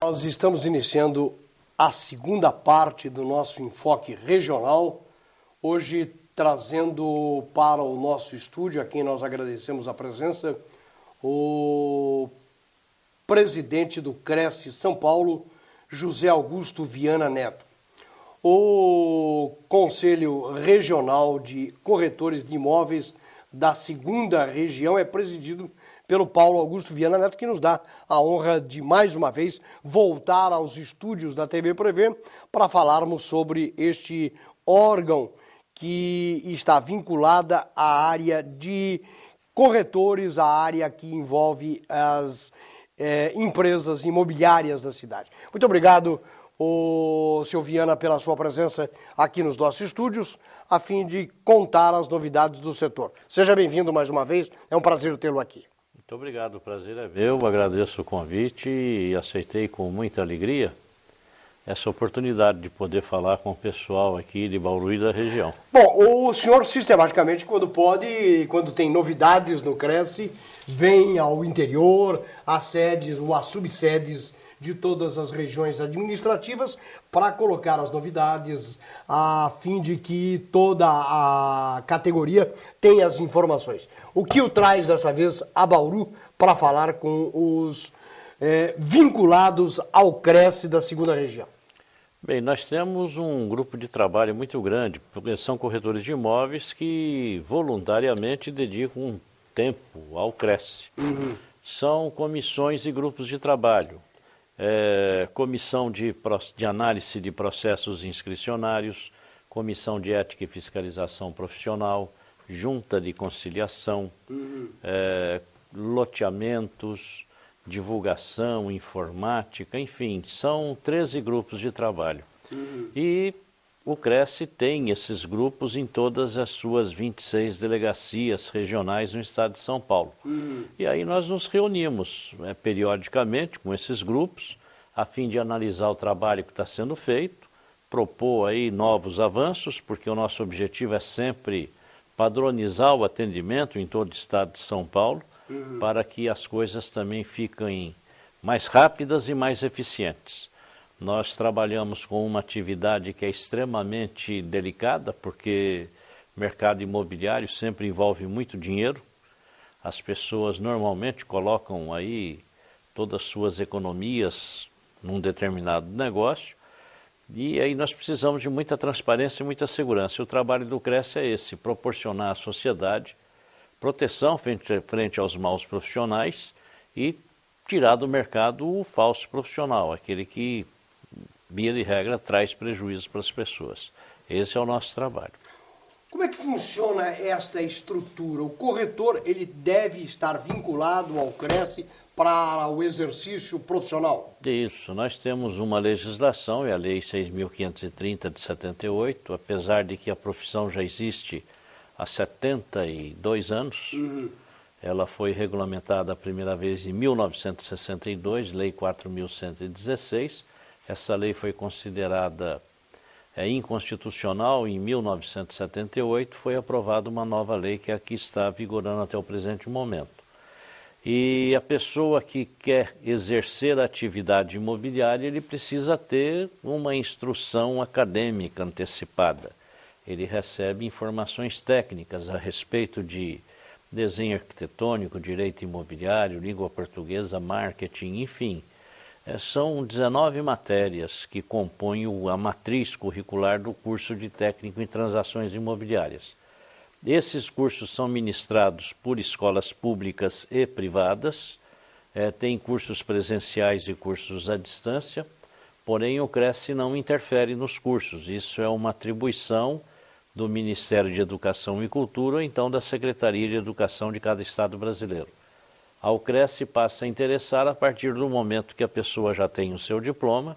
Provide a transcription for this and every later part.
Nós estamos iniciando a segunda parte do nosso enfoque regional, hoje trazendo para o nosso estúdio, a quem nós agradecemos a presença, o presidente do Cresce São Paulo, José Augusto Viana Neto. O Conselho Regional de Corretores de Imóveis da segunda região é presidido pelo Paulo Augusto Viana Neto, que nos dá a honra de, mais uma vez, voltar aos estúdios da TV Prevê para falarmos sobre este órgão que está vinculada à área de corretores, a área que envolve as empresas imobiliárias da cidade. Muito obrigado, senhor Viana, pela sua presença aqui nos nossos estúdios, a fim de contar as novidades do setor. Seja bem-vindo mais uma vez, é um prazer tê-lo aqui. Muito obrigado, o prazer é meu, agradeço o convite e aceitei com muita alegria essa oportunidade de poder falar com o pessoal aqui de Bauru e da região. Bom, o senhor sistematicamente, quando pode, quando tem novidades no Cresce, vem ao interior, às sedes ou às subsedes de todas as regiões administrativas para colocar as novidades, a fim de que toda a categoria tenha as informações. O que o traz dessa vez a Bauru para falar com os vinculados ao Cresce da segunda região? Bem, nós temos um grupo de trabalho muito grande, porque são corretores de imóveis que voluntariamente dedicam um tempo ao Cresce. São comissões e grupos de trabalho. Comissão de análise de processos inscricionários, comissão de ética e fiscalização profissional, junta de conciliação, loteamentos, divulgação, informática, enfim, são 13 grupos de trabalho. E o Cresce tem esses grupos em todas as suas 26 delegacias regionais no estado de São Paulo. E aí nós nos reunimos periodicamente com esses grupos, a fim de analisar o trabalho que está sendo feito, propor aí novos avanços, porque o nosso objetivo é sempre padronizar o atendimento em todo o estado de São Paulo, para que as coisas também fiquem mais rápidas e mais eficientes. Nós trabalhamos com uma atividade que é extremamente delicada, porque o mercado imobiliário sempre envolve muito dinheiro. As pessoas normalmente colocam aí todas as suas economias num determinado negócio, e aí nós precisamos de muita transparência e muita segurança. E o trabalho do Cresce é esse, proporcionar à sociedade proteção frente aos maus profissionais e tirar do mercado o falso profissional, aquele que, via de regra, traz prejuízos para as pessoas. Esse é o nosso trabalho. Como é que funciona esta estrutura? O corretor ele deve estar vinculado ao Cresce para o exercício profissional? Isso, nós temos uma legislação, é a Lei 6.530 de 78, apesar de que a profissão já existe há 72 anos. Ela foi regulamentada a primeira vez em 1962, Lei 4.116. Essa lei foi considerada inconstitucional em 1978. Foi aprovada uma nova lei que aqui está vigorando até o presente momento. E a pessoa que quer exercer a atividade imobiliária, ele precisa ter uma instrução acadêmica antecipada. Ele recebe informações técnicas a respeito de desenho arquitetônico, direito imobiliário, língua portuguesa, marketing, enfim. São 19 matérias que compõem a matriz curricular do curso de técnico em transações imobiliárias. Esses cursos são ministrados por escolas públicas e privadas, tem cursos presenciais e cursos à distância, porém o Cresce não interfere nos cursos. Isso é uma atribuição do Ministério de Educação e Cultura, ou então da Secretaria de Educação de cada estado brasileiro. Ao Cresce passa a interessar a partir do momento que a pessoa já tem o seu diploma,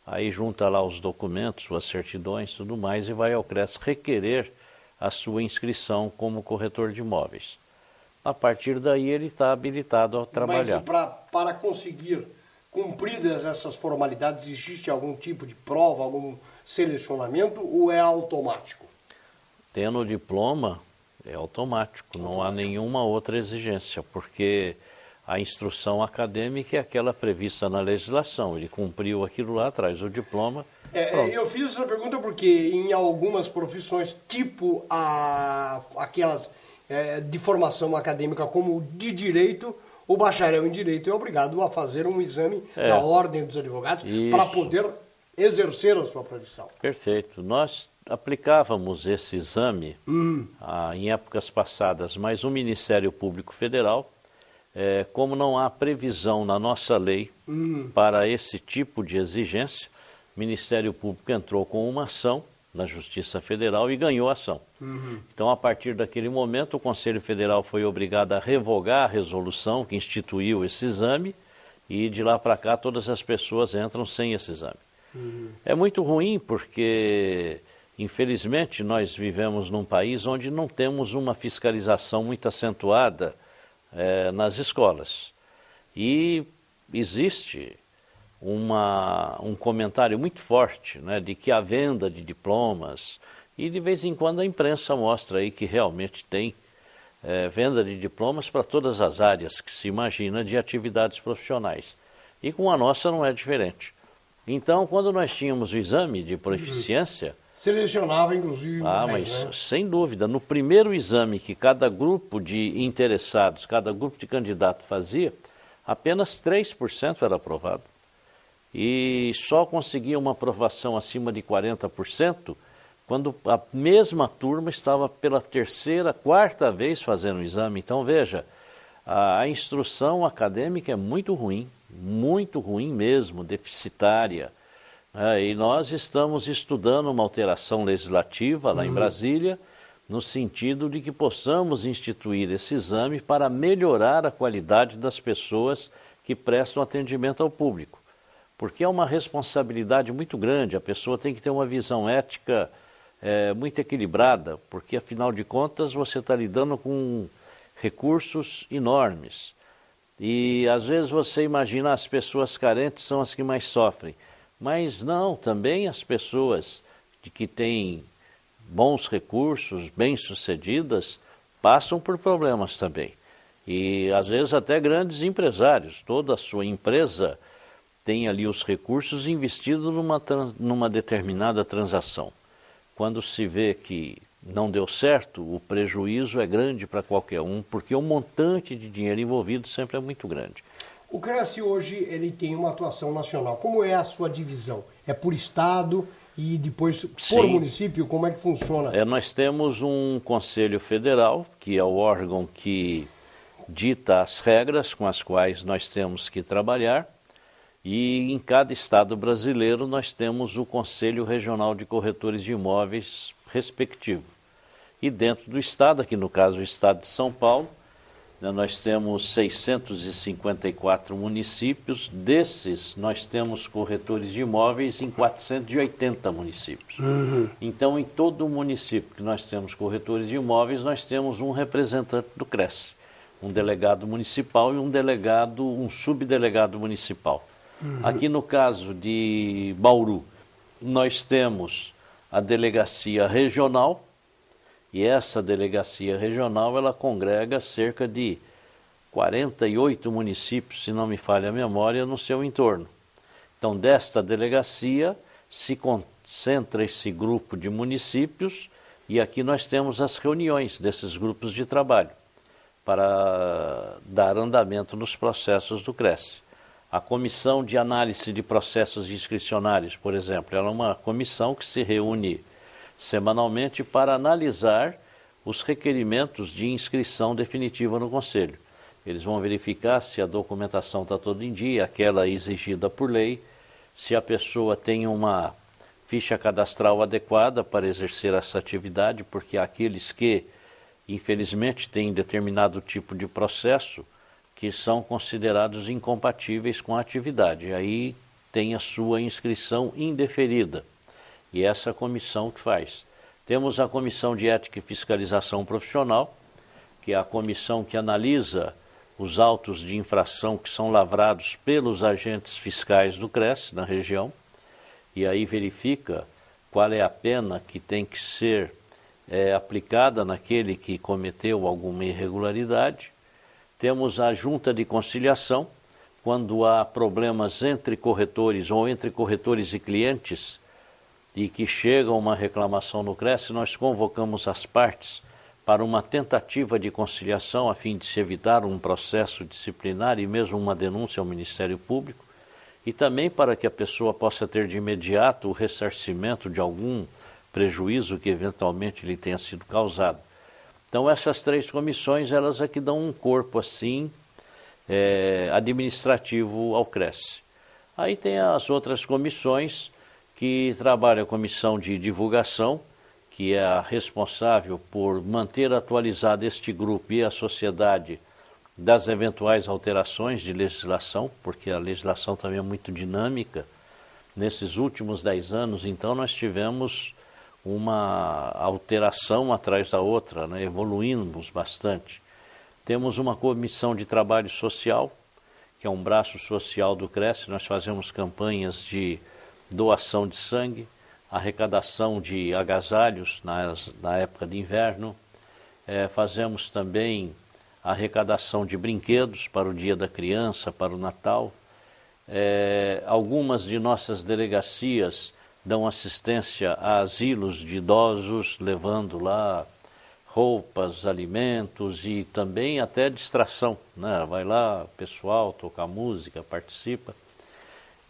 aí junta lá os documentos, suas certidões e tudo mais, e vai ao Cresce requerer a sua inscrição como corretor de imóveis. A partir daí ele está habilitado a trabalhar. Mas para conseguir cumpridas essas formalidades, existe algum tipo de prova, algum selecionamento ou é automático? Tendo o diploma, é automático, não há nenhuma outra exigência, porque A instrução acadêmica é aquela prevista na legislação. Ele cumpriu aquilo lá, traz o diploma. Eu fiz essa pergunta porque em algumas profissões, tipo aquelas de formação acadêmica como de direito, o bacharel em direito é obrigado a fazer um exame da Ordem dos Advogados para poder exercer a sua profissão. Perfeito. Nós aplicávamos esse exame em épocas passadas, mas o Ministério Público Federal, como não há previsão na nossa lei para esse tipo de exigência, o Ministério Público entrou com uma ação na Justiça Federal e ganhou a ação. Então, a partir daquele momento, o Conselho Federal foi obrigado a revogar a resolução que instituiu esse exame e de lá para cá todas as pessoas entram sem esse exame. É muito ruim porque, infelizmente, nós vivemos num país onde não temos uma fiscalização muito acentuada nas escolas. E existe um comentário muito forte, né, de que a venda de diplomas, e de vez em quando a imprensa mostra aí que realmente tem venda de diplomas para todas as áreas que se imagina de atividades profissionais. E com a nossa não é diferente. Então, quando nós tínhamos o exame de proficiência... Selecionava, inclusive, mas né? Sem dúvida, no primeiro exame que cada grupo de interessados, cada grupo de candidato fazia, apenas 3% era aprovado. E só conseguia uma aprovação acima de 40% quando a mesma turma estava pela terceira, quarta vez fazendo o exame. Então, veja, a instrução acadêmica é muito ruim mesmo, deficitária. E nós estamos estudando uma alteração legislativa lá em Brasília, no sentido de que possamos instituir esse exame para melhorar a qualidade das pessoas que prestam atendimento ao público. Porque é uma responsabilidade muito grande, a pessoa tem que ter uma visão ética muito equilibrada, porque afinal de contas você está lidando com recursos enormes. E às vezes você imagina as pessoas carentes são as que mais sofrem, mas não, também as pessoas que têm bons recursos, bem-sucedidas, passam por problemas também. E às vezes até grandes empresários, toda a sua empresa tem ali os recursos investidos numa determinada transação. Quando se vê que não deu certo, o prejuízo é grande para qualquer um, porque o montante de dinheiro envolvido sempre é muito grande. O Cresce hoje ele tem uma atuação nacional. Como é a sua divisão? É por estado e depois por município? Como é que funciona? Nós temos um Conselho Federal, que é o órgão que dita as regras com as quais nós temos que trabalhar. E em cada estado brasileiro nós temos o Conselho Regional de Corretores de Imóveis respectivo. E dentro do estado, aqui no caso o estado de São Paulo, nós temos 654 municípios. Desses, nós temos corretores de imóveis em 480 municípios. Então, em todo município que nós temos corretores de imóveis, nós temos um representante do Cresce, um delegado municipal e um subdelegado municipal. Aqui no caso de Bauru, nós temos a delegacia regional, e essa delegacia regional ela congrega cerca de 48 municípios, se não me falha a memória, no seu entorno. Então, desta delegacia se concentra esse grupo de municípios e aqui nós temos as reuniões desses grupos de trabalho para dar andamento nos processos do Cresce. A Comissão de Análise de Processos Inscricionários, por exemplo, ela é uma comissão que se reúne semanalmente para analisar os requerimentos de inscrição definitiva no Conselho. Eles vão verificar se a documentação está toda em dia, aquela exigida por lei, se a pessoa tem uma ficha cadastral adequada para exercer essa atividade, porque aqueles que, infelizmente, têm determinado tipo de processo que são considerados incompatíveis com a atividade. Aí tem a sua inscrição indeferida. E essa é a comissão que faz. Temos a Comissão de Ética e Fiscalização Profissional, que é a comissão que analisa os autos de infração que são lavrados pelos agentes fiscais do Cresce na região, e aí verifica qual é a pena que tem que ser aplicada naquele que cometeu alguma irregularidade. Temos a junta de conciliação, quando há problemas entre corretores ou entre corretores e clientes e que chega uma reclamação no CRES, nós convocamos as partes para uma tentativa de conciliação a fim de se evitar um processo disciplinar e mesmo uma denúncia ao Ministério Público, e também para que a pessoa possa ter de imediato o ressarcimento de algum prejuízo que eventualmente lhe tenha sido causado. Então essas 3 comissões, elas é que dão um corpo assim administrativo ao CRES. Aí tem as outras comissões que trabalham, a comissão de divulgação, que é a responsável por manter atualizado este grupo e a sociedade das eventuais alterações de legislação, porque a legislação também é muito dinâmica. Nesses últimos 10 anos, então, nós tivemos uma alteração atrás da outra, né? Evoluímos bastante. Temos uma comissão de trabalho social, que é um braço social do CRES. Nós fazemos campanhas de doação de sangue, arrecadação de agasalhos na época de inverno. Fazemos também arrecadação de brinquedos para o Dia da Criança, para o Natal. Algumas de nossas delegacias dão assistência a asilos de idosos, levando lá roupas, alimentos e também até distração, né? Vai lá, pessoal, tocar música, participa.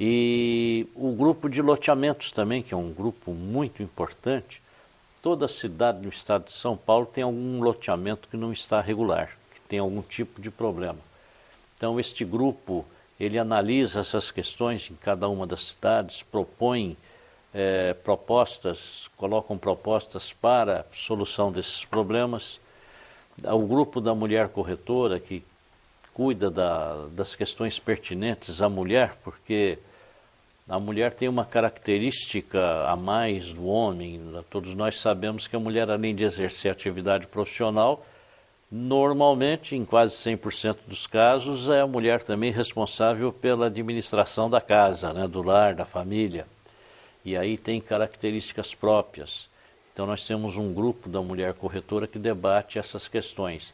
E o grupo de loteamentos também, que é um grupo muito importante. Toda cidade no estado de São Paulo tem algum loteamento que não está regular, que tem algum tipo de problema. Então este grupo, ele analisa essas questões em cada uma das cidades, propõe colocam propostas para solução desses problemas. O grupo da mulher corretora, que cuida das questões pertinentes à mulher, porque a mulher tem uma característica a mais do homem. Todos nós sabemos que a mulher, além de exercer atividade profissional, normalmente, em quase 100% dos casos, é a mulher também responsável pela administração da casa, né, do lar, da família. E aí tem características próprias. Então nós temos um grupo da mulher corretora que debate essas questões.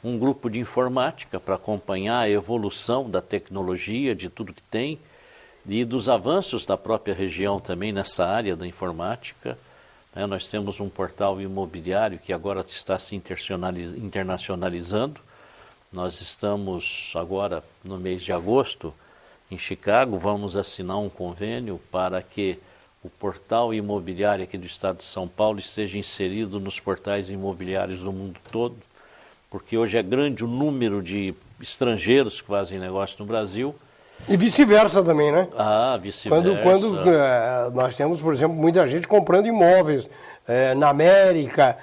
Um grupo de informática para acompanhar a evolução da tecnologia, de tudo que tem, e dos avanços da própria região também nessa área da informática. Nós temos um portal imobiliário que agora está se internacionalizando. Nós estamos agora no mês de agosto em Chicago, vamos assinar um convênio para que o portal imobiliário aqui do estado de São Paulo esteja inserido nos portais imobiliários do mundo todo, porque hoje é grande o número de estrangeiros que fazem negócio no Brasil. E vice-versa também, né? Vice-versa. Quando nós temos, por exemplo, muita gente comprando imóveis na América,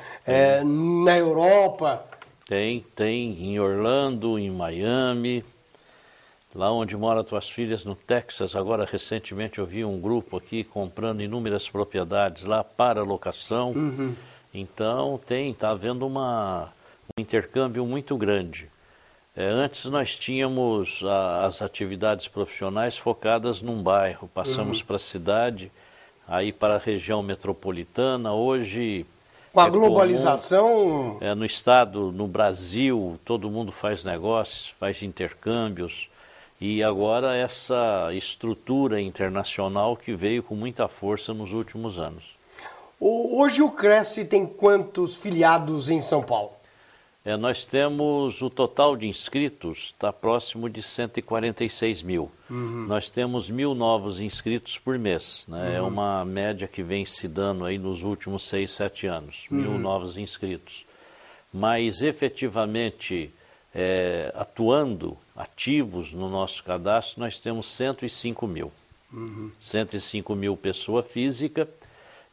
na Europa. Tem em Orlando, em Miami, lá onde moram tuas filhas, no Texas. Agora, recentemente, eu vi um grupo aqui comprando inúmeras propriedades lá para locação. Uhum. Então, está havendo um intercâmbio muito grande. Antes nós tínhamos as atividades profissionais focadas num bairro, passamos para a cidade, aí para a região metropolitana. Hoje, com a globalização, comum, no estado, no Brasil, todo mundo faz negócios, faz intercâmbios, e agora essa estrutura internacional que veio com muita força nos últimos anos. Hoje o Cresce tem quantos filiados em São Paulo? Nós temos o total de inscritos, está próximo de 146 mil. Uhum. Nós temos 1.000 novos inscritos por mês, né? É uma média que vem se dando aí nos últimos 6, 7 anos, 1.000 novos inscritos. Mas efetivamente, atuando, ativos no nosso cadastro, nós temos 105 mil. 105 mil pessoa física.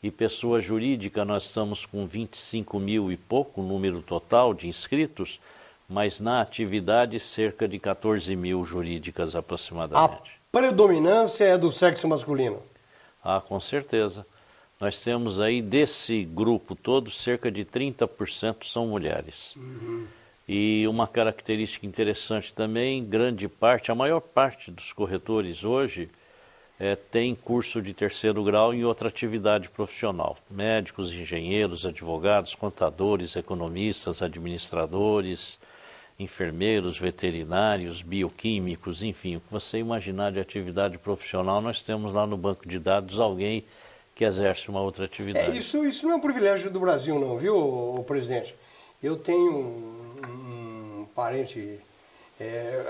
E pessoa jurídica, nós estamos com 25 mil e pouco, número total de inscritos, mas na atividade cerca de 14 mil jurídicas aproximadamente. A predominância é do sexo masculino? Com certeza. Nós temos aí desse grupo todo, cerca de 30% são mulheres. E uma característica interessante também, grande parte, a maior parte dos corretores hoje, tem curso de 3º grau em outra atividade profissional. Médicos, engenheiros, advogados, contadores, economistas, administradores enfermeiros, veterinários, bioquímicos, enfim, o que você imaginar de atividade profissional, nós temos lá no banco de dados alguém que exerce uma outra atividade. Isso não é um privilégio do Brasil não, viu, presidente? Eu tenho um parente,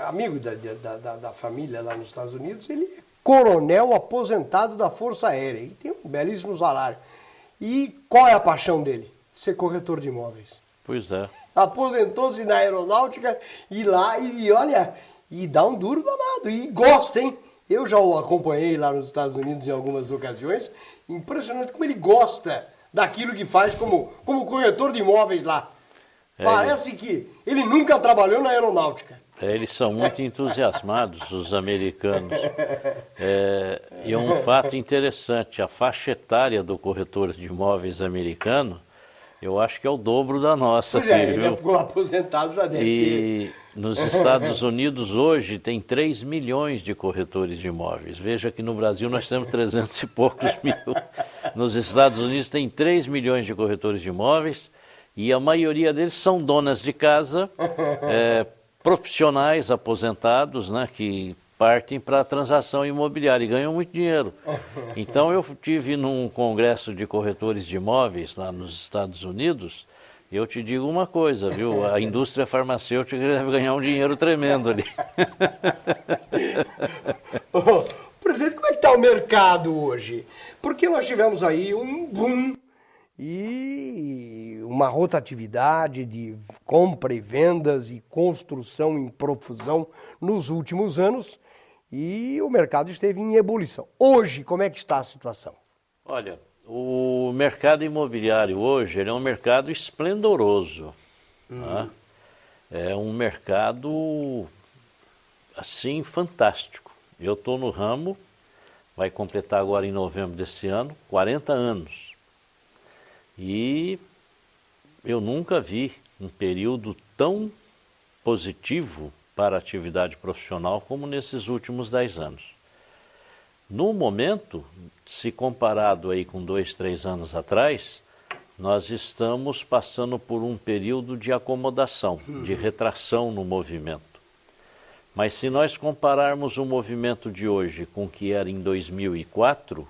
amigo da família lá nos Estados Unidos, ele é coronel aposentado da Força Aérea e tem um belíssimo salário. E qual é a paixão dele? Ser corretor de imóveis. Pois é. Aposentou-se na aeronáutica e lá, e olha, e dá um duro danado, e gosta, hein? Eu já o acompanhei lá nos Estados Unidos em algumas ocasiões, impressionante como ele gosta daquilo que faz como corretor de imóveis lá. Parece que ele nunca trabalhou na aeronáutica. Eles são muito entusiasmados, os americanos. E um fato interessante, a faixa etária do corretor de imóveis americano, eu acho que é o dobro da nossa. Pois é, ele ficou aposentado, já deve ter. Nos Estados Unidos hoje tem 3 milhões de corretores de imóveis. Veja que no Brasil nós temos 300 e poucos mil. Nos Estados Unidos tem 3 milhões de corretores de imóveis e a maioria deles são donas de casa, profissionais aposentados, né, que partem para a transação imobiliária e ganham muito dinheiro. Então eu tive num congresso de corretores de imóveis lá nos Estados Unidos. Eu te digo uma coisa, viu? A indústria farmacêutica deve ganhar um dinheiro tremendo ali. Presidente, como é que está o mercado hoje? Porque nós tivemos aí um boom e uma rotatividade de compra e vendas e construção em profusão nos últimos anos e o mercado esteve em ebulição. Hoje, como é que está a situação? Olha, o mercado imobiliário hoje ele é um mercado esplendoroso. Tá? É um mercado, assim, fantástico. Eu estou no ramo, vai completar agora em novembro desse ano, 40 anos. E eu nunca vi um período tão positivo para a atividade profissional como nesses últimos 10 anos. No momento, se comparado aí com 2, 3 anos atrás, nós estamos passando por um período de acomodação, de retração no movimento. Mas se nós compararmos o movimento de hoje com o que era em 2004,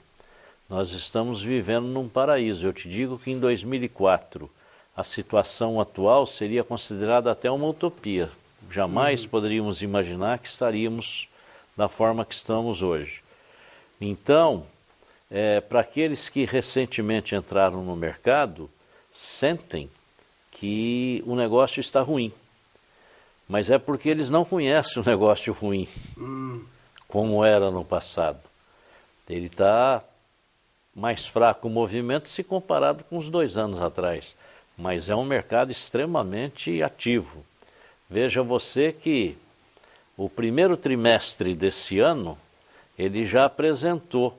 nós estamos vivendo num paraíso. Eu te digo que em 2004 a situação atual seria considerada até uma utopia. Jamais poderíamos imaginar que estaríamos da forma que estamos hoje. Então, para aqueles que recentemente entraram no mercado, sentem que o negócio está ruim. Mas é porque eles não conhecem o negócio ruim, como era no passado. Ele está mais fraco o movimento se comparado com os 2 anos atrás. Mas é um mercado extremamente ativo. Veja você que o primeiro trimestre desse ano, ele já apresentou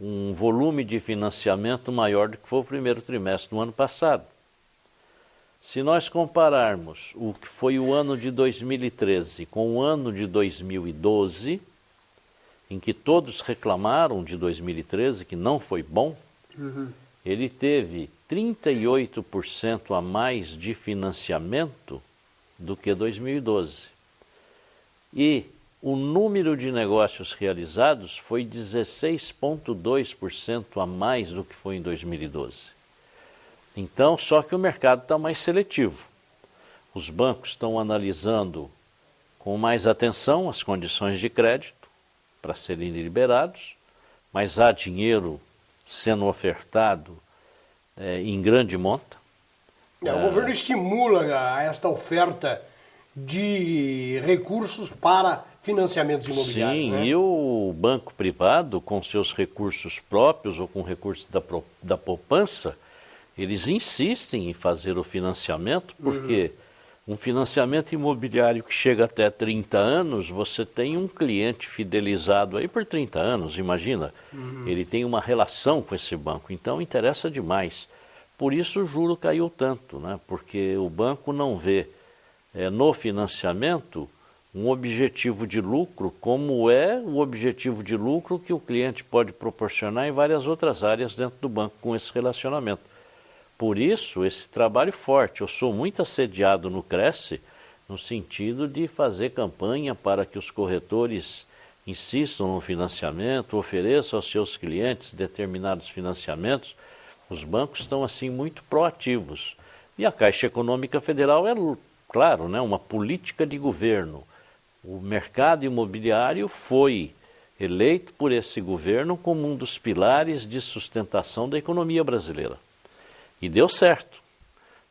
um volume de financiamento maior do que foi o primeiro trimestre do ano passado. Se nós compararmos o que foi o ano de 2013 com o ano de 2012, em que todos reclamaram de 2013, que não foi bom, ele teve 38% a mais de financiamento do que 2012. E o número de negócios realizados foi 16,2% a mais do que foi em 2012. Então, só que o mercado está mais seletivo. Os bancos estão analisando com mais atenção as condições de crédito para serem liberados, mas há dinheiro sendo ofertado em grande monta. O governo estimula esta oferta de recursos para financiamentos imobiliários. Sim, né? E o banco privado, com seus recursos próprios ou com recursos da poupança, eles insistem em fazer o financiamento, porque um financiamento imobiliário que chega até 30 anos, você tem um cliente fidelizado aí por 30 anos, imagina. Ele tem uma relação com esse banco, então interessa demais. Por isso o juro caiu tanto, né? Porque o banco não vê no financiamento um objetivo de lucro, como é o objetivo de lucro que o cliente pode proporcionar em várias outras áreas dentro do banco com esse relacionamento. Por isso, esse trabalho forte. Eu sou muito assediado no Cresce no sentido de fazer campanha para que os corretores insistam no financiamento, ofereçam aos seus clientes determinados financiamentos. Os bancos estão assim muito proativos. E a Caixa Econômica Federal é, claro, né, uma política de governo. O mercado imobiliário foi eleito por esse governo como um dos pilares de sustentação da economia brasileira. E deu certo.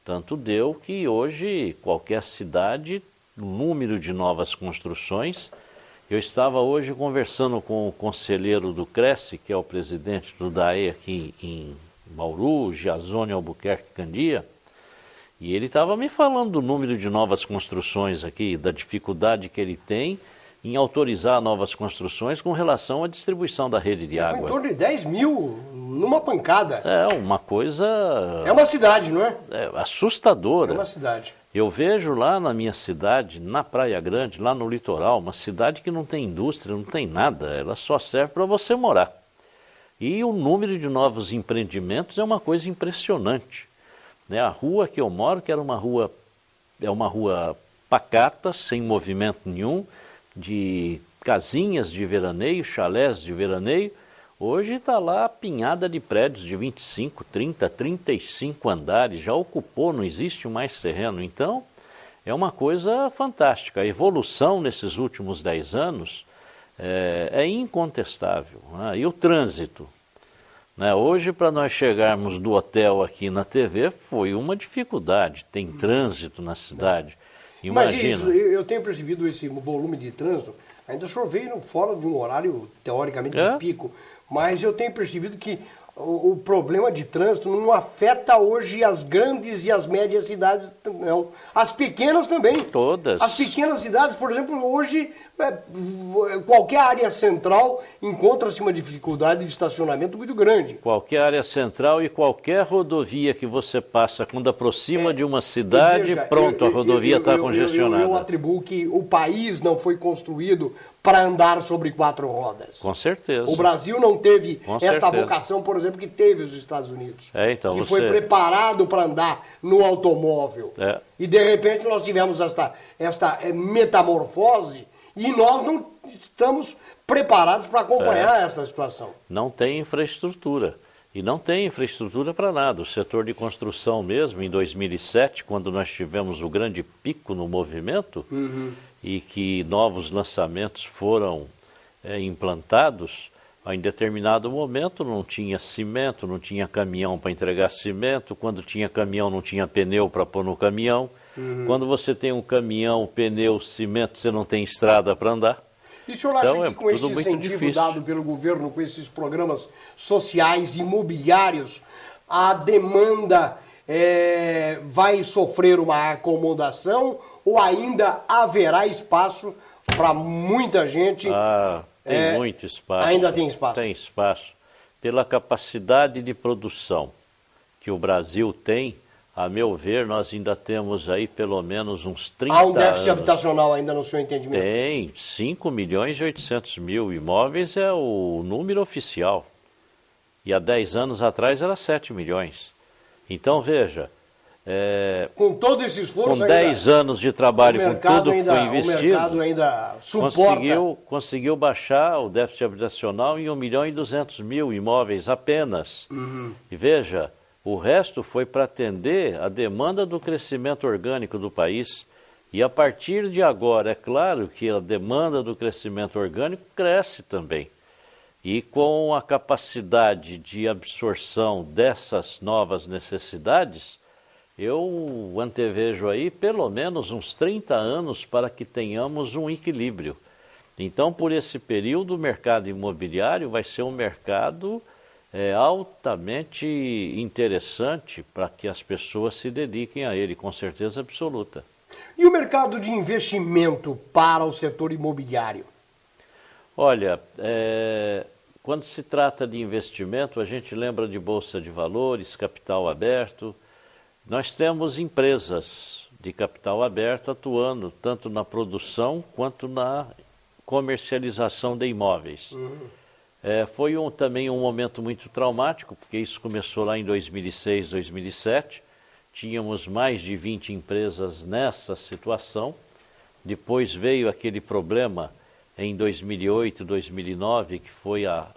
Tanto deu que hoje qualquer cidade, o número de novas construções. Eu estava hoje conversando com o conselheiro do Cresce, que é o presidente do DAE aqui em Bauru, Giazone, Albuquerque, Candia, e ele estava me falando do número de novas construções aqui, da dificuldade que ele tem em autorizar novas construções com relação à distribuição da rede de água. Foi em torno de 10 mil numa pancada. É uma coisa... É uma cidade, não é? É assustadora. É uma cidade. Eu vejo lá na minha cidade, na Praia Grande, lá no litoral, uma cidade que não tem indústria, não tem nada, ela só serve para você morar. E o número de novos empreendimentos é uma coisa impressionante. Né? A rua que eu moro, que era uma rua pacata, sem movimento nenhum, de casinhas de veraneio, chalés de veraneio, hoje está lá apinhada de prédios de 25, 30, 35 andares, já ocupou, não existe mais terreno. Então, é uma coisa fantástica. A evolução nesses últimos 10 anos é incontestável. Né? E o trânsito. Né? Hoje, para nós chegarmos do hotel aqui na TV, foi uma dificuldade. Tem trânsito na cidade. Imagina. Isso, eu tenho percebido esse volume de trânsito, ainda chovendo fora de um horário teoricamente de pico, mas eu tenho percebido que o problema de trânsito não afeta hoje as grandes e as médias cidades, não. As pequenas também. Todas. As pequenas cidades, por exemplo, hoje, qualquer área central encontra-se uma dificuldade de estacionamento muito grande. Qualquer área central e qualquer rodovia que você passa, quando aproxima de uma cidade, veja, pronto, a rodovia está congestionada. Eu atribuo que o país não foi construído para andar sobre 4 rodas. Com certeza. O Brasil não teve esta vocação, por exemplo, que teve os Estados Unidos. Então que foi preparado para andar no automóvel. E de repente nós tivemos esta metamorfose e nós não estamos preparados para acompanhar essa situação. Não tem infraestrutura. E não tem infraestrutura para nada. O setor de construção mesmo, em 2007, quando nós tivemos o grande pico no movimento, e que novos lançamentos foram implantados, em determinado momento não tinha cimento, não tinha caminhão para entregar cimento, quando tinha caminhão não tinha pneu para pôr no caminhão, quando você tem um caminhão, pneu, cimento, você não tem estrada para andar. E o senhor acha que com esse incentivo dado pelo governo, com esses programas sociais, imobiliários, a demanda vai sofrer uma acomodação ou ainda haverá espaço para muita gente? Tem muito espaço. Ainda tem espaço? Tem espaço. Pela capacidade de produção que o Brasil tem, a meu ver, nós ainda temos aí pelo menos uns 30 anos. Há um déficit habitacional ainda no seu entendimento? Tem, 5.800.000 imóveis é o número oficial. E há 10 anos atrás era 7 milhões. Então, veja... com todo esse esforço, com 10 anos de trabalho, com tudo que foi investido, o mercado ainda suporta. Conseguiu baixar o déficit habitacional em 1.200.000 imóveis apenas. E veja, o resto foi para atender a demanda do crescimento orgânico do país. E a partir de agora, é claro que a demanda do crescimento orgânico cresce também. E com a capacidade de absorção dessas novas necessidades, eu antevejo aí pelo menos uns 30 anos para que tenhamos um equilíbrio. Então, por esse período, o mercado imobiliário vai ser um mercado altamente interessante para que as pessoas se dediquem a ele, com certeza absoluta. E o mercado de investimento para o setor imobiliário? Olha, quando se trata de investimento, a gente lembra de Bolsa de Valores, capital aberto. Nós temos empresas de capital aberto atuando tanto na produção quanto na comercialização de imóveis. Foi também um momento muito traumático, porque isso começou lá em 2006, 2007. Tínhamos mais de 20 empresas nessa situação Depois veio aquele problema em 2008, 2009, que foi a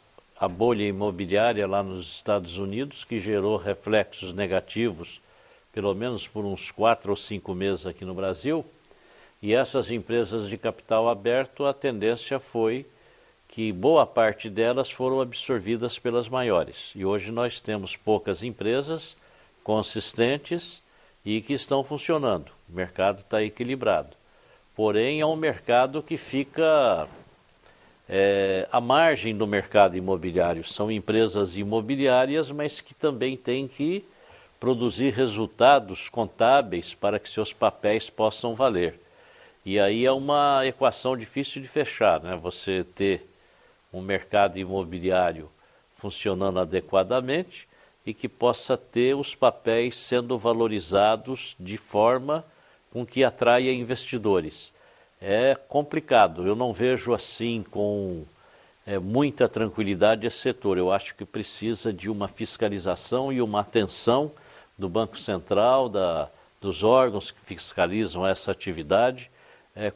bolha imobiliária lá nos Estados Unidos, que gerou reflexos negativos, pelo menos por uns 4 ou 5 meses aqui no Brasil. E essas empresas de capital aberto, a tendência foi que boa parte delas foram absorvidas pelas maiores. E hoje nós temos poucas empresas consistentes e que estão funcionando. O mercado está equilibrado. Porém, é um mercado que fica à margem do mercado imobiliário. São empresas imobiliárias, mas que também têm que produzir resultados contábeis para que seus papéis possam valer. E aí é uma equação difícil de fechar, né? Você ter um mercado imobiliário funcionando adequadamente e que possa ter os papéis sendo valorizados de forma com que atraia investidores. É complicado, eu não vejo assim com muita tranquilidade esse setor. Eu acho que precisa de uma fiscalização e uma atenção do Banco Central, dos órgãos que fiscalizam essa atividade,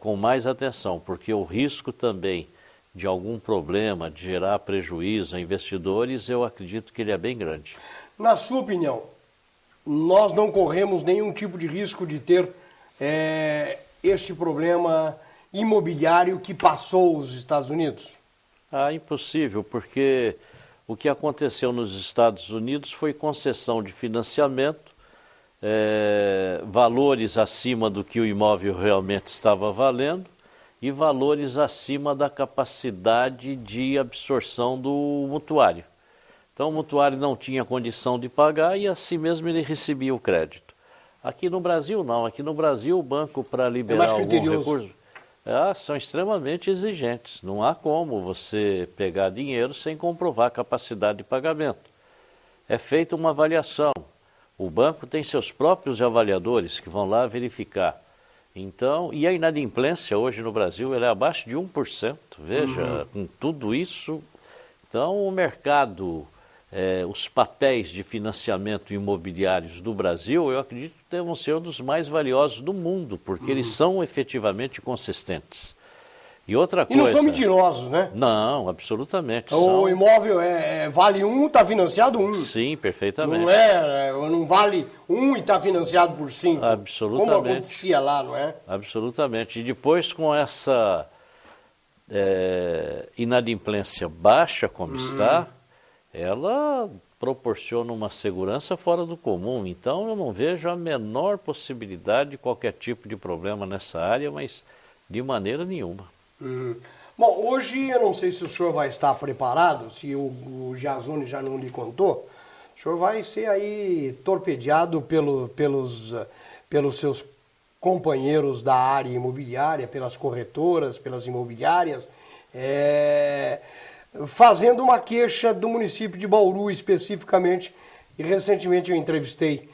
com mais atenção, porque o risco também de algum problema, de gerar prejuízo a investidores, eu acredito que ele é bem grande. Na sua opinião, nós não corremos nenhum tipo de risco de ter este problema imobiliário que passou os Estados Unidos? Impossível, porque o que aconteceu nos Estados Unidos foi concessão de financiamento, valores acima do que o imóvel realmente estava valendo, e valores acima da capacidade de absorção do mutuário. Então o mutuário não tinha condição de pagar e assim mesmo ele recebia o crédito. Aqui no Brasil não, aqui no Brasil o banco para liberar algum recurso são extremamente exigentes. Não há como você pegar dinheiro sem comprovar a capacidade de pagamento. É feita uma avaliação. O banco tem seus próprios avaliadores que vão lá verificar. Então, e a inadimplência hoje no Brasil ela é abaixo de 1%, veja, com tudo isso. Então, o mercado, os papéis de financiamento imobiliários do Brasil, eu acredito que devem ser um dos mais valiosos do mundo, porque eles são efetivamente consistentes. E outra coisa... E não são mentirosos, né? Não, absolutamente. O imóvel vale 1, está financiado 1. Sim, perfeitamente. Não vale 1 e está financiado por 5. Absolutamente. Como acontecia lá, não é? Absolutamente. E depois com essa inadimplência baixa como está, ela proporciona uma segurança fora do comum. Então eu não vejo a menor possibilidade de qualquer tipo de problema nessa área, mas de maneira nenhuma. Bom, hoje eu não sei se o senhor vai estar preparado, se o Giasone já não lhe contou, o senhor vai ser aí torpedeado pelos seus companheiros da área imobiliária, pelas corretoras, pelas imobiliárias, fazendo uma queixa do município de Bauru especificamente. E recentemente eu entrevistei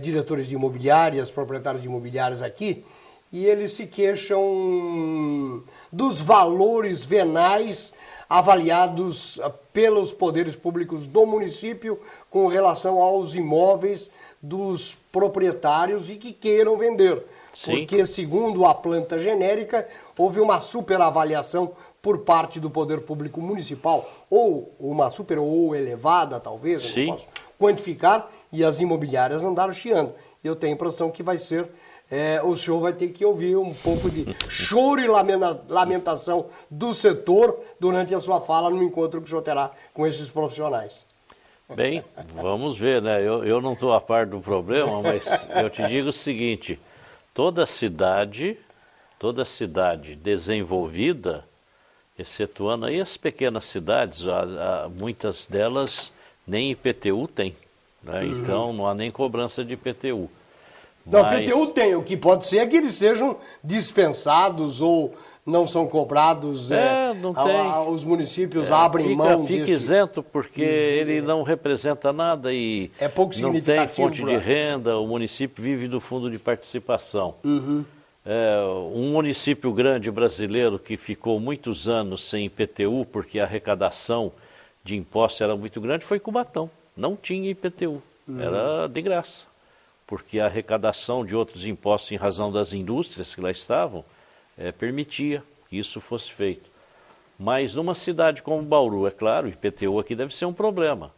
diretores de imobiliárias, proprietários de imobiliárias aqui, e eles se queixam dos valores venais avaliados pelos poderes públicos do município com relação aos imóveis dos proprietários e que queiram vender. Sim. Porque, segundo a planta genérica, houve uma superavaliação por parte do poder público municipal, ou uma super ou elevada, talvez, eu Sim. não posso quantificar, e as imobiliárias andaram chiando. Eu tenho a impressão que vai ser... o senhor vai ter que ouvir um pouco de choro e lamentação do setor durante a sua fala no encontro que o senhor terá com esses profissionais. Bem, vamos ver, né? Eu não estou a par do problema, mas eu te digo o seguinte, toda cidade desenvolvida, excetuando aí as pequenas cidades, muitas delas nem IPTU tem, né? Então não há nem cobrança de IPTU. Não, PTU tem, o que pode ser é que eles sejam dispensados ou não são cobrados, não tem. Os municípios abrem mão Fica isento porque ele não representa nada e pouco não tem fonte de renda, o município vive do fundo de participação. Um município grande brasileiro que ficou muitos anos sem IPTU porque a arrecadação de impostos era muito grande foi Cubatão, não tinha IPTU, era de graça. Porque a arrecadação de outros impostos em razão das indústrias que lá estavam permitia que isso fosse feito. Mas numa cidade como Bauru, é claro, o IPTU aqui deve ser um problema.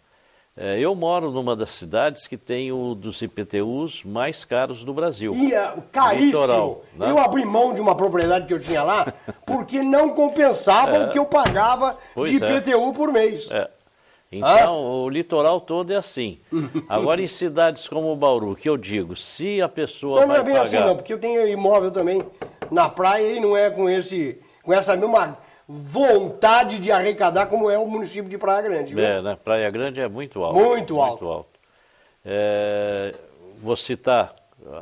Eu moro numa das cidades que tem um dos IPTUs mais caros do Brasil. E caríssimo. Litoral, né? Eu abri mão de uma propriedade que eu tinha lá porque não compensava o que eu pagava de IPTU por mês. Então, o litoral todo é assim. Agora, em cidades como Bauru, que eu digo, se a pessoa não é bem pagar... assim não, porque eu tenho imóvel também na praia e não é com essa mesma vontade de arrecadar como é o município de Praia Grande. Viu? né? Praia Grande é muito alto. Muito alto. Vou citar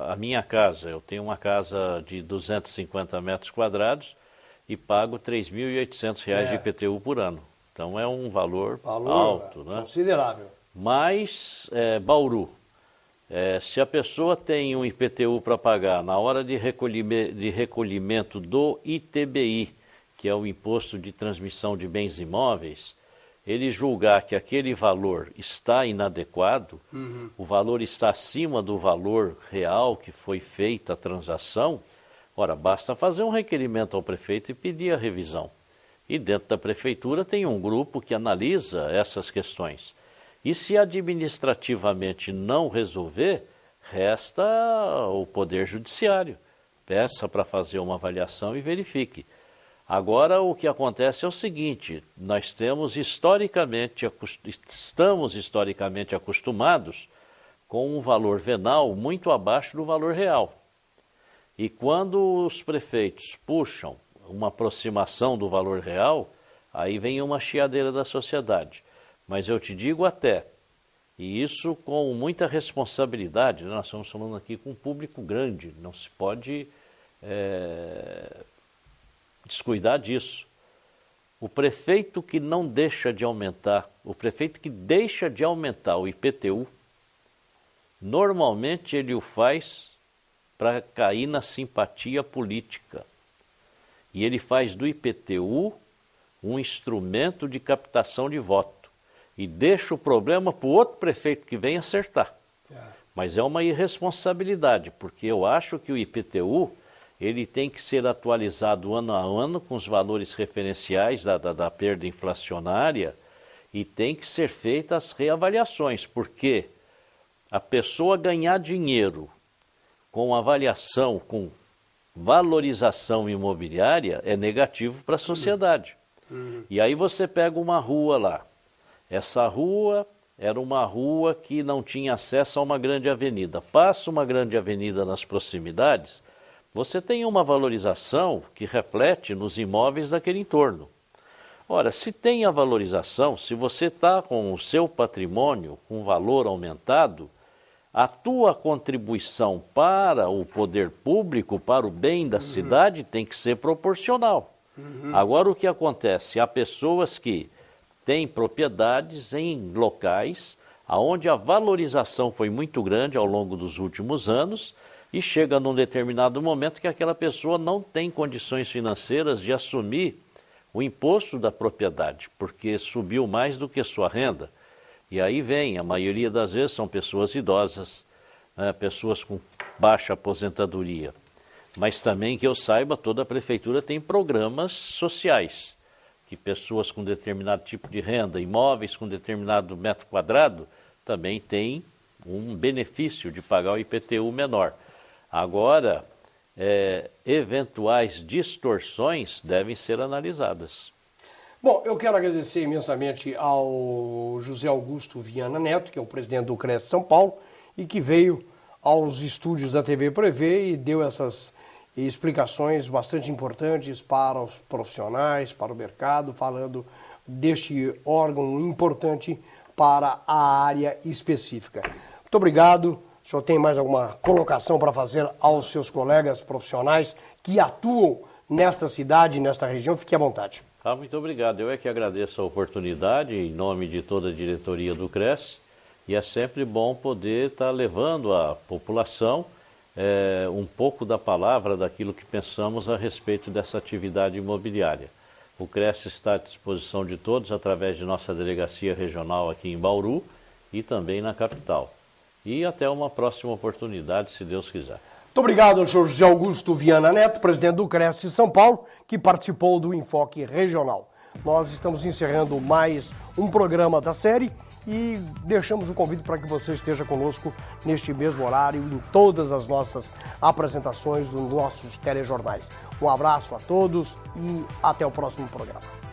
a minha casa. Eu tenho uma casa de 250 metros quadrados e pago R$ 3.800 de IPTU por ano. Então é um valor alto, né? Considerável. Mas Bauru, se a pessoa tem um IPTU para pagar na hora de recolhimento do ITBI, que é o Imposto de Transmissão de Bens Imóveis, ele julgar que aquele valor está inadequado, o valor está acima do valor real que foi feita a transação, ora, basta fazer um requerimento ao prefeito e pedir a revisão. E dentro da prefeitura tem um grupo que analisa essas questões. E se administrativamente não resolver, resta o Poder Judiciário. Peça para fazer uma avaliação e verifique. Agora, o que acontece é o seguinte, nós estamos historicamente acostumados com um valor venal muito abaixo do valor real. E quando os prefeitos puxam uma aproximação do valor real, aí vem uma chiadeira da sociedade. Mas eu te digo até, e isso com muita responsabilidade, né? Nós estamos falando aqui com um público grande, não se pode descuidar disso. O prefeito que não deixa de aumentar, o prefeito que deixa de aumentar o IPTU, normalmente ele o faz para cair na simpatia política. E ele faz do IPTU um instrumento de captação de voto. E deixa o problema para o outro prefeito que vem acertar. Mas é uma irresponsabilidade, porque eu acho que o IPTU ele tem que ser atualizado ano a ano com os valores referenciais da perda inflacionária e tem que ser feitas as reavaliações, porque a pessoa ganhar dinheiro com avaliação, com valorização imobiliária é negativo para a sociedade. E aí você pega uma rua lá. Essa rua era uma rua que não tinha acesso a uma grande avenida. Passa uma grande avenida nas proximidades, você tem uma valorização que reflete nos imóveis daquele entorno. Ora, se tem a valorização, se você está com o seu patrimônio com valor aumentado, a tua contribuição para o poder público, para o bem da cidade, tem que ser proporcional. Agora, o que acontece? Há pessoas que têm propriedades em locais onde a valorização foi muito grande ao longo dos últimos anos e chega num determinado momento que aquela pessoa não tem condições financeiras de assumir o imposto da propriedade, porque subiu mais do que sua renda. E aí vem, a maioria das vezes são pessoas idosas, né, pessoas com baixa aposentadoria. Mas também que eu saiba, toda a prefeitura tem programas sociais, que pessoas com determinado tipo de renda, imóveis com determinado metro quadrado, também têm um benefício de pagar o IPTU menor. Agora, eventuais distorções devem ser analisadas. Bom, eu quero agradecer imensamente ao José Augusto Viana Neto, que é o presidente do CRES São Paulo, e que veio aos estúdios da TV Prevê e deu essas explicações bastante importantes para os profissionais, para o mercado, falando deste órgão importante para a área específica. Muito obrigado. O senhor tem mais alguma colocação para fazer aos seus colegas profissionais que atuam nesta cidade, nesta região? Fique à vontade. Muito obrigado. Eu é que agradeço a oportunidade em nome de toda a diretoria do CRES e é sempre bom poder estar levando à população um pouco da palavra daquilo que pensamos a respeito dessa atividade imobiliária. O CRES está à disposição de todos através de nossa delegacia regional aqui em Bauru e também na capital. E até uma próxima oportunidade, se Deus quiser. Muito obrigado ao senhor José Augusto Viana Neto, presidente do Cresce São Paulo, que participou do Enfoque Regional. Nós estamos encerrando mais um programa da série e deixamos o convite para que você esteja conosco neste mesmo horário, em todas as nossas apresentações dos nossos telejornais. Um abraço a todos e até o próximo programa.